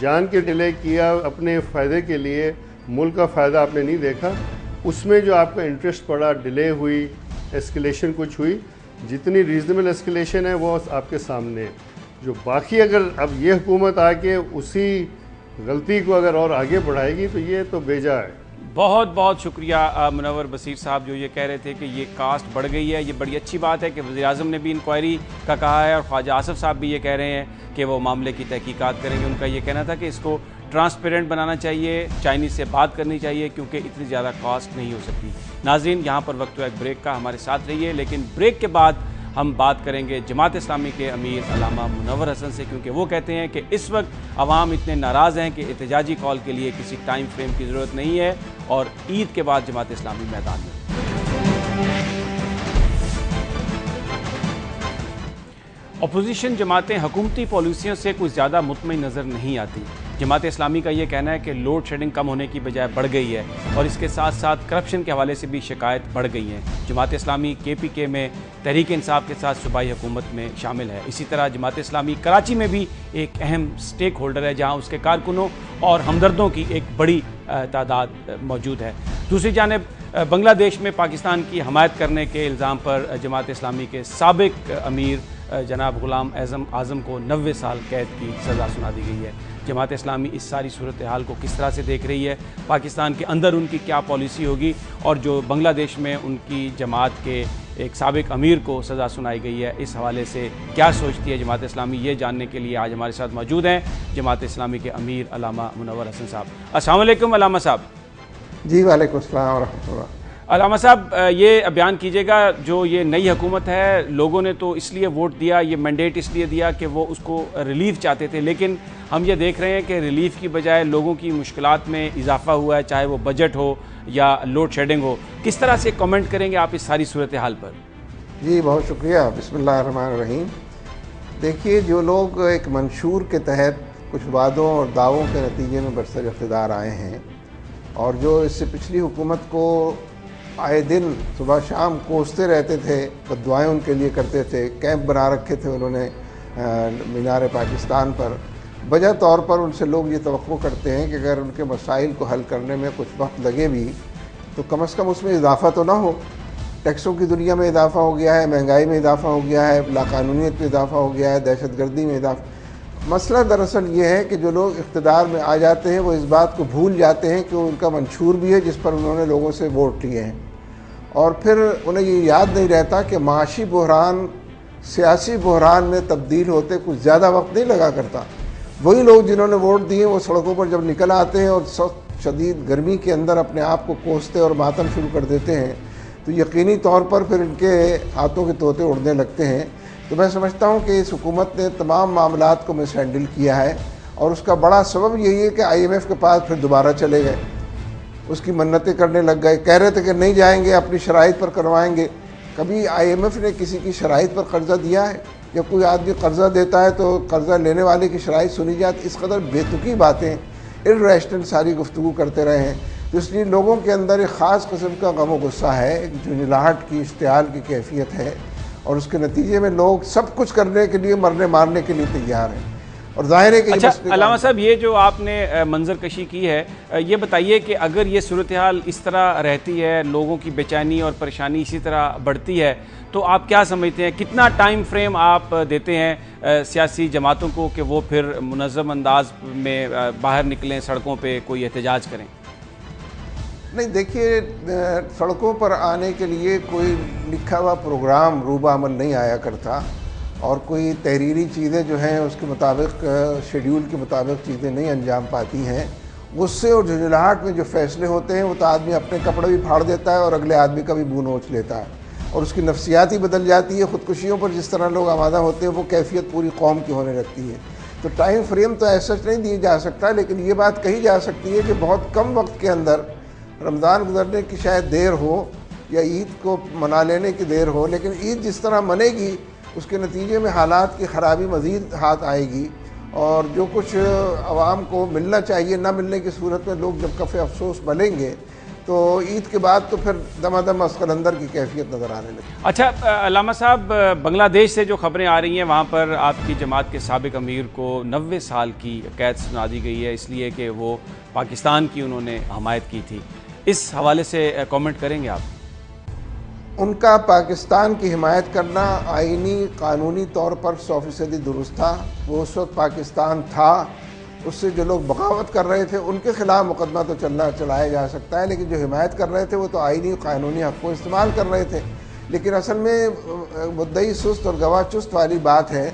जान के डिले किया अपने फ़ायदे के लिए, मुल्क का फ़ायदा आपने नहीं देखा। उसमें जो आपका इंटरेस्ट पड़ा, डिले हुई, एस्केलेशन कुछ हुई, जितनी रीज़नेबल एस्केलेशन है वो आपके सामने है। जो बाकी अगर अब ये हुकूमत आके उसी गलती को अगर और आगे बढ़ाएगी तो ये तो बेजा है। बहुत बहुत शुक्रिया मुनव्वर बसीर साहब, जो ये कह रहे थे कि ये कास्ट बढ़ गई है। ये बड़ी अच्छी बात है कि वज़ीर-ए-आज़म ने भी इंक्वायरी का कहा है और ख्वाजा आसिफ साहब भी ये कह रहे हैं कि वो मामले की तहकीकात करेंगे। उनका ये कहना था कि इसको ट्रांसपेरेंट बनाना चाहिए, चाइनीज़ से बात करनी चाहिए, क्योंकि इतनी ज़्यादा कॉस्ट नहीं हो सकती। नाज़रीन, यहाँ पर वक्त हुआ एक ब्रेक का, हमारे साथ रहिए। लेकिन ब्रेक के बाद हम बात करेंगे जमात इस्लामी के अमीर अल्लामा मुनव्वर हसन से, क्योंकि वो कहते हैं कि इस वक्त अवाम इतने नाराज़ हैं कि एहतजाजी कॉल के लिए किसी टाइम फ्रेम की ज़रूरत नहीं है, और ईद के बाद जमात इस्लामी मैदान में। अपोजिशन जमातें हुकूमती पॉलिसियों से कुछ ज़्यादा मुतमईन नज़र नहीं आती। जमात इस्लामी का ये कहना है कि लोड शेडिंग कम होने की बजाय बढ़ गई है, और इसके साथ साथ करप्शन के हवाले से भी शिकायत बढ़ गई है। जमात इस्लामी KPK में तहरीक इंसाफ के साथ सूबाई हुकूमत में शामिल है। इसी तरह जमात इस्लामी कराची में भी एक अहम स्टेक होल्डर है, जहाँ उसके कारकुनों और हमदर्दों की एक बड़ी तादाद मौजूद है। दूसरी जानिब बांग्लादेश में पाकिस्तान की हमायत करने के इल्ज़ाम पर जमात इस्लामी के साबिक अमीर जनाब गुलाम आज़म को 90 साल कैद की सज़ा सुना दी गई है। जमात इस्लामी इस सारी सूरत हाल को किस तरह से देख रही है, पाकिस्तान के अंदर उनकी क्या पॉलिसी होगी, और जो बांग्लादेश में उनकी जमात के एक साबिक अमीर को सज़ा सुनाई गई है, इस हवाले से क्या सोचती है जमात इस्लामी, ये जानने के लिए आज हमारे साथ मौजूद हैं जमात इस्लामी के अमीर अल्लामा मुनव्वर हसन साहब। अस्सलाम वालेकुम अल्लामा साहब। जी वालेकुम अस्सलाम व रहमतुल्लाह। अल्लामा साहब, ये बयान कीजिएगा, जो ये नई हुकूमत है, लोगों ने तो इसलिए वोट दिया, ये मैंडेट इसलिए दिया कि वो उसको रिलीफ चाहते थे, लेकिन हम ये देख रहे हैं कि रिलीफ की बजाय लोगों की मुश्किलात में इजाफा हुआ है, चाहे वो बजट हो या लोड शेडिंग हो। किस तरह से कमेंट करेंगे आप इस सारी सूरत हाल पर? जी बहुत शुक्रिया। बिस्मिल्लाहिर्रहमानिर्रहीम। देखिए, जो लोग एक मंशूर के तहत कुछ वादों और दावों के नतीजे में बरसर इक़्तिदार आए हैं, और जो इससे पिछली हुकूमत को आए दिन सुबह शाम कोसते रहते थे, बद्दुआएं उनके लिए करते थे, कैंप बना रखे थे उन्होंने मीनार पाकिस्तान पर, वजह तौर पर उनसे लोग ये तवक्को करते हैं कि अगर उनके मसाइल को हल करने में कुछ वक्त लगे भी तो कम से कम उसमें इजाफ़ा तो ना हो। टैक्सों की दुनिया में इजाफ़ा हो गया है, महंगाई में इजाफ़ा हो गया है, लाकानूनियत में इजाफ़ा हो गया है, दहशत गर्दी में इजाफ़ा, मसला दरअसल ये है कि जो लोग इक़्तिदार में आ जाते हैं वो इस बात को भूल जाते हैं कि उनका मंशूर भी है जिस पर उन्होंने लोगों से वोट लिए हैं, और फिर उन्हें ये याद नहीं रहता कि माशी बहरान सियासी बहरान में तब्दील होते कुछ ज़्यादा वक्त नहीं लगा करता। वही लोग जिन्होंने वोट दिए वो सड़कों पर जब निकल आते हैं और सख्त शदीद गर्मी के अंदर अपने आप को कोसते और मातम शुरू कर देते हैं, तो यकीनी तौर पर फिर इनके हाथों के तोते उड़ने लगते हैं। तो मैं समझता हूँ कि इस हुकूमत ने तमाम मामलात को मिस हैंडल किया है, और उसका बड़ा सबब यही है कि IMF के पास फिर दोबारा चले गए, उसकी मन्नतें करने लग गए। कह रहे थे कि नहीं जाएंगे, अपनी शराइत पर करवाएंगे। कभी IMF ने किसी की शराइत पर कर्जा दिया है? जब कोई आदमी कर्जा देता है तो कर्जा लेने वाले की शराइत सुनी जाती। इस कदर बेतुकी बातें, इर्रेशनल सारी गुफ्तगू करते रहे हैं। तो इसलिए लोगों के अंदर एक ख़ास किस्म का गम व गुस्सा है, एक जुनलाहट की, इश्तियाल की कैफियत है, और उसके नतीजे में लोग सब कुछ करने के लिए, मरने मारने के लिए तैयार हैं। और जाहिर है कि अच्छा अलामा साहब, ये जो आपने मंजर कशी की है, ये बताइए कि अगर ये सूरत हाल इस तरह रहती है, लोगों की बेचैनी और परेशानी इसी तरह बढ़ती है, तो आप क्या समझते हैं, कितना टाइम फ्रेम आप देते हैं सियासी जमातों को कि वो फिर मुनज़्ज़म अंदाज में बाहर निकलें, सड़कों पे कोई एहतजाज करें? नहीं, देखिए, सड़कों पर आने के लिए कोई लिखा हुआ प्रोग्राम रूबा अमल नहीं आया करता, और कोई तहरीरी चीज़ें जो हैं उसके मुताबिक, शेड्यूल के मुताबिक चीज़ें नहीं अंजाम पाती हैं। गुस्से और झुंझलाहट में जो फ़ैसले होते हैं वो तो आदमी अपने कपड़े भी फाड़ देता है और अगले आदमी का भी मुँह नोच लेता है, और उसकी नफ्सियात ही बदल जाती है। ख़ुदकुशियों पर जिस तरह लोग आमादा होते हैं वो कैफियत पूरी कौम की होने लगती है। तो टाइम फ्रेम तो ऐसा नहीं दिया जा सकता, लेकिन ये बात कही जा सकती है कि बहुत कम वक्त के अंदर रमज़ान गुजरने की शायद देर हो या ईद को मना लेने की देर हो, लेकिन ईद जिस तरह मनेगी उसके नतीजे में हालात की ख़राबी मज़ीद हाथ आएगी, और जो कुछ आवाम को मिलना चाहिए ना मिलने की सूरत में लोग जब कफ़े अफसोस बलेंगे, तो ईद के बाद तो फिर दमादम अस्कलंदर की कैफियत नज़र आने लगी। अच्छा अलामा साहब, बांग्लादेश से जो खबरें आ रही हैं, वहाँ पर आपकी जमात के साबिक अमीर को 90 साल की कैद सुना दी गई है, इसलिए कि वो पाकिस्तान की उन्होंने हमायत की थी। इस हवाले से कमेंट करेंगे आप? उनका पाकिस्तान की हिमायत करना आइनी कानूनी तौर पर 100% दुरुस्त था। वो उस वक्त पाकिस्तान था, उससे जो लोग बगावत कर रहे थे उनके खिलाफ मुकदमा तो चलाया जा सकता है, लेकिन जो हिमायत कर रहे थे वो तो आइनी कानूनी हक़ को इस्तेमाल कर रहे थे। लेकिन असल में मुद्दई सुस्त और गवाह चुस्त वाली बात है।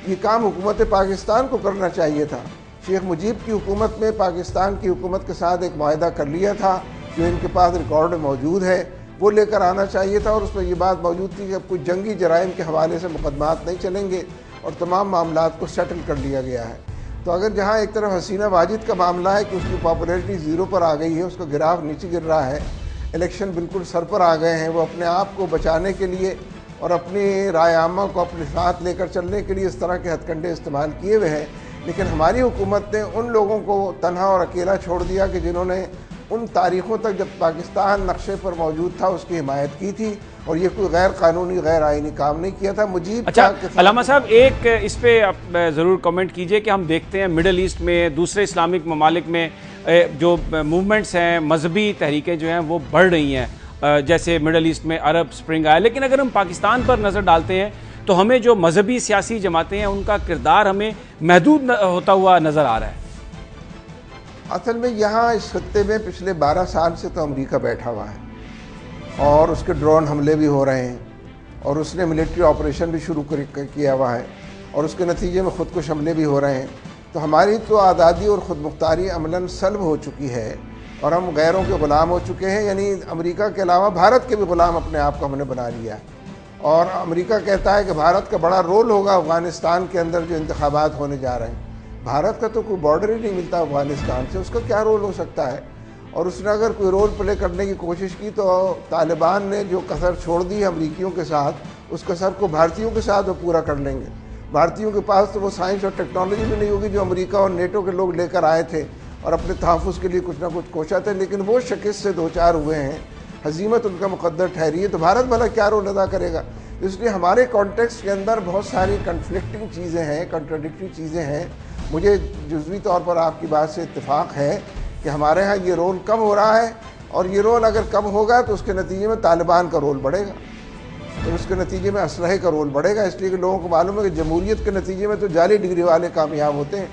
ये काम हुकूमत पाकिस्तान को करना चाहिए था। शेख मुजीब की हुकूमत में पाकिस्तान की हुकूमत के साथ एक मुआहदा कर लिया था, जो इनके पास रिकॉर्ड में मौजूद है, वो लेकर आना चाहिए था, और उसमें ये बात मौजूद थी कि अब कोई जंगी जराइम के हवाले से मुकदमात नहीं चलेंगे और तमाम मामलात को सेटल कर लिया गया है। तो अगर जहाँ एक तरफ हसीना वाजिद का मामला है कि उसकी पॉपुलैरिटी ज़ीरो पर आ गई है, उसका गिराफ नीचे गिर रहा है, इलेक्शन बिल्कुल सर पर आ गए हैं, वो अपने आप को बचाने के लिए और अपनी राय आमा को अपने साथ लेकर चलने के लिए इस तरह के हथकंडे इस्तेमाल किए हुए हैं। लेकिन हमारी हुकूमत ने उन लोगों को तन्हा और अकेला छोड़ दिया कि जिन्होंने उन तारीख़ों तक जब पाकिस्तान नक्शे पर मौजूद था उसकी हिमायत की थी, और ये कोई गैर कानूनी गैर आइनी काम नहीं किया था। मुजीब अच्छा अलामा साहब, एक इस पे आप ज़रूर कमेंट कीजिए कि हम देखते हैं मिडल ईस्ट में, दूसरे इस्लामिक ममालिक में जो मूवमेंट्स हैं, मजहबी तहरीकें जो हैं वो बढ़ रही हैं, जैसे मिडल ईस्ट में अरब स्प्रिंग आया। लेकिन अगर हम पाकिस्तान पर नज़र डालते हैं तो हमें जो मजहबी सियासी जमातें हैं उनका किरदार हमें महदूद होता हुआ नज़र आ रहा है। असल में यहाँ इस खत्ते में पिछले 12 साल से तो अमेरिका बैठा हुआ है, और उसके ड्रोन हमले भी हो रहे हैं, और उसने मिलिट्री ऑपरेशन भी शुरू किया हुआ है, और उसके नतीजे में ख़ुदकुश हमले भी हो रहे हैं। तो हमारी तो आज़ादी और ख़ुद मुख्तारी अमलन सल्ब हो चुकी है, और हम गैरों के ग़ुलाम हो चुके हैं। यानी अमेरिका के अलावा भारत के भी ग़ुलाम अपने आप को हमने बना लिया है। और अमेरिका कहता है कि भारत का बड़ा रोल होगा अफ़गानिस्तान के अंदर जो इंतखाबात होने जा रहे हैं। भारत का तो कोई बॉर्डर ही नहीं मिलता अफ़गानिस्तान से, उसका क्या रोल हो सकता है? और उसने अगर कोई रोल प्ले करने की कोशिश की तो तालिबान ने जो कसर छोड़ दी अमरीकियों के साथ, उस कसर को भारतीयों के साथ वो पूरा कर लेंगे। भारतीयों के पास तो वो साइंस और टेक्नोलॉजी भी नहीं होगी जो अमेरिका और नेटो के लोग लेकर आए थे और अपने तहफ़्फ़ुज़ के लिए कुछ ना कुछ कोशा थे, लेकिन वो शिकस्त से दो चार हुए हैं, हज़ीमत उनका मुक़द्दर ठहरी है। तो भारत भला क्या रोल अदा करेगा? इसलिए हमारे कॉन्टेक्स्ट के अंदर बहुत सारी कन्फ्लिक्टिंग चीज़ें हैं, कंट्राडिक्टरी चीज़ें हैं। मुझे जुज़वी तौर पर आपकी बात से इत्तेफाक है कि हमारे यहाँ ये रोल कम हो रहा है, और ये रोल अगर कम होगा तो उसके नतीजे में तालिबान का रोल बढ़ेगा। तो उसके नतीजे में असलहे का रोल बढ़ेगा, इसलिए कि लोगों को मालूम है कि जमहूरियत के नतीजे में तो जाली डिग्री वाले कामयाब होते हैं।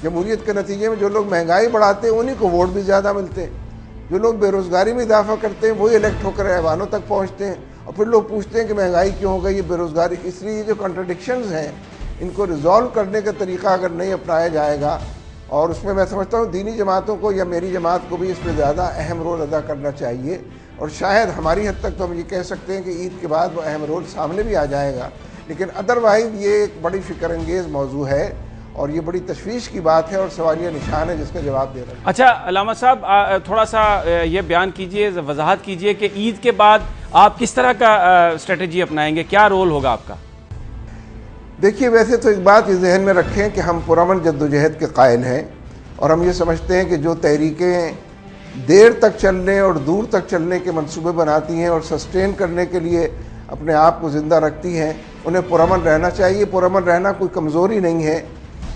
जमहूरियत के नतीजे में जो लोग महंगाई बढ़ाते हैं उन्हीं को वोट भी ज़्यादा मिलते हैं। जो लोग बेरोज़गारी में इजाफा करते हैं वही इलेक्ट होकर ऐवानों तक पहुँचते हैं, और फिर लोग पूछते हैं कि महंगाई क्यों हो गई, ये बेरोज़गारी। इसलिए ये जो कॉन्ट्रडिक्शंस हैं इनको रिजॉल्व करने का तरीका अगर नहीं अपनाया जाएगा, और उसमें मैं समझता हूँ दीनी जमातों को या मेरी जमात को भी इसमें ज़्यादा अहम रोल अदा करना चाहिए, और शायद हमारी हद तक तो हम ये कह सकते हैं कि ईद के बाद वो अहम रोल सामने भी आ जाएगा। लेकिन अदरवाइज़ ये एक बड़ी फ़िक्रअंगेज़ मौजू है और ये बड़ी तशवीश की बात है और सवालिया निशान है जिसका जवाब दे रहा है। अच्छा अलामा साहब, थोड़ा सा ये बयान कीजिए, वजाहत कीजिए कि ईद के बाद आप किस तरह का स्ट्रेटजी अपनाएंगे, क्या रोल होगा आपका? देखिए, वैसे तो एक बात ये जहन में रखें कि हम पुरअमन जद्दोजहद के कायल हैं, और हम ये समझते हैं कि जो तहरीकें देर तक चलने और दूर तक चलने के मंसूबे बनाती हैं और सस्टेन करने के लिए अपने आप को ज़िंदा रखती हैं, उन्हें पुरअमन रहना चाहिए। पुरअमन रहना कोई कमज़ोरी नहीं है,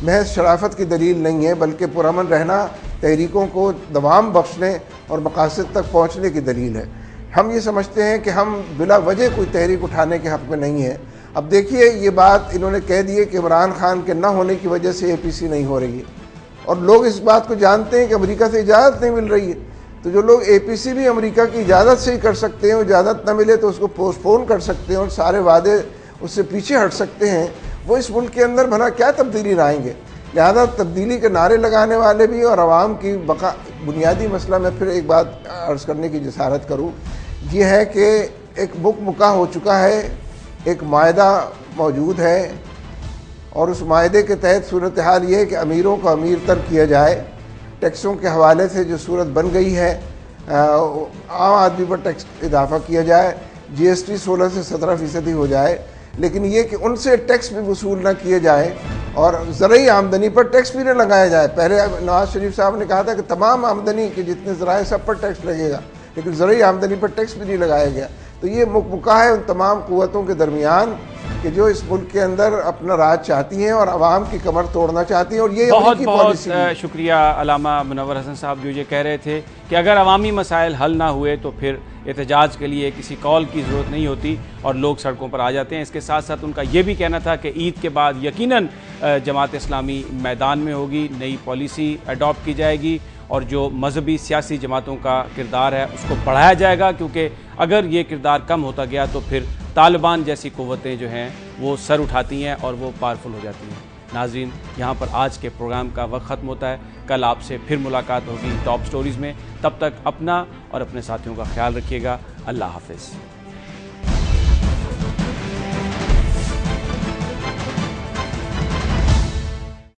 महज शराफत की दलील नहीं है, बल्कि पुरअमन रहना तहरीकों को दवाम बख्शने और मकासद तक पहुँचने की दलील है। हम ये समझते हैं कि हम बिला वजह कोई तहरीक उठाने के हक़ में नहीं है। अब देखिए, ये बात इन्होंने कह दी है कि इमरान खान के ना होने की वजह से APC नहीं हो रही है, और लोग इस बात को जानते हैं कि अमेरिका से इजाज़त नहीं मिल रही है। तो जो लोग APC भी अमेरिका की इजाज़त से ही कर सकते हैं, इजाज़त ना मिले तो उसको पोस्टपोन कर सकते हैं और सारे वादे उससे पीछे हट सकते हैं, वो इस मुल्क के अंदर भला क्या तब्दीली लाएंगे? लिहाजा तब्दीली के नारे लगाने वाले भी और आवाम की बका बुनियादी मसला, मैं फिर एक बात अर्ज़ करने की जसारत करूँ, ये है कि एक मुका हो चुका है, एक मायदा मौजूद है, और उस मायदे के तहत सूरत हाल ये है कि अमीरों को अमीर तर किया जाए। टैक्सों के हवाले से जो सूरत बन गई है, आम आदमी पर टैक्स इजाफा किया जाए, GST 16 से 17% हो जाए, लेकिन ये कि उनसे टैक्स भी वसूल ना किए जाए और ज़रई आमदनी पर टैक्स भी न लगाया जाए। पहले नवाज शरीफ साहब ने कहा था कि तमाम आमदनी के जितने ज़राए सब पर टैक्स लगेगा, लेकिन ज़रई आमदनी पर टैक्स भी नहीं लगाया गया। तो ये मुका है उन तमाम क़ुव्वतों के दरमियान कि जो इस मुल्क के अंदर अपना राज चाहती हैं और आवाम की कमर तोड़ना चाहती हैं, और ये बहुत बहुत शुक्रिया अलामा मुनव्वर हसन साहब, जो ये कह रहे थे कि अगर अवामी मसाइल हल ना हुए तो फिर एहतजाज के लिए किसी कॉल की ज़रूरत नहीं होती और लोग सड़कों पर आ जाते हैं। इसके साथ साथ उनका ये भी कहना था कि ईद के बाद यकीनन जमात इस्लामी मैदान में होगी, नई पॉलिसी अडॉप्ट की जाएगी और जो मजहबी सियासी जमातों का किरदार है उसको बढ़ाया जाएगा, क्योंकि अगर ये किरदार कम होता गया तो फिर तालिबान जैसी क़ुव्वतें जो हैं वो सर उठाती हैं और वो पावरफुल हो जाती हैं। नाज़रीन, यहाँ पर आज के प्रोग्राम का वक्त ख़त्म होता है। कल आपसे फिर मुलाकात होगी टॉप स्टोरीज़ में। तब तक अपना और अपने साथियों का ख्याल रखिएगा। अल्लाह हाफ़िज़।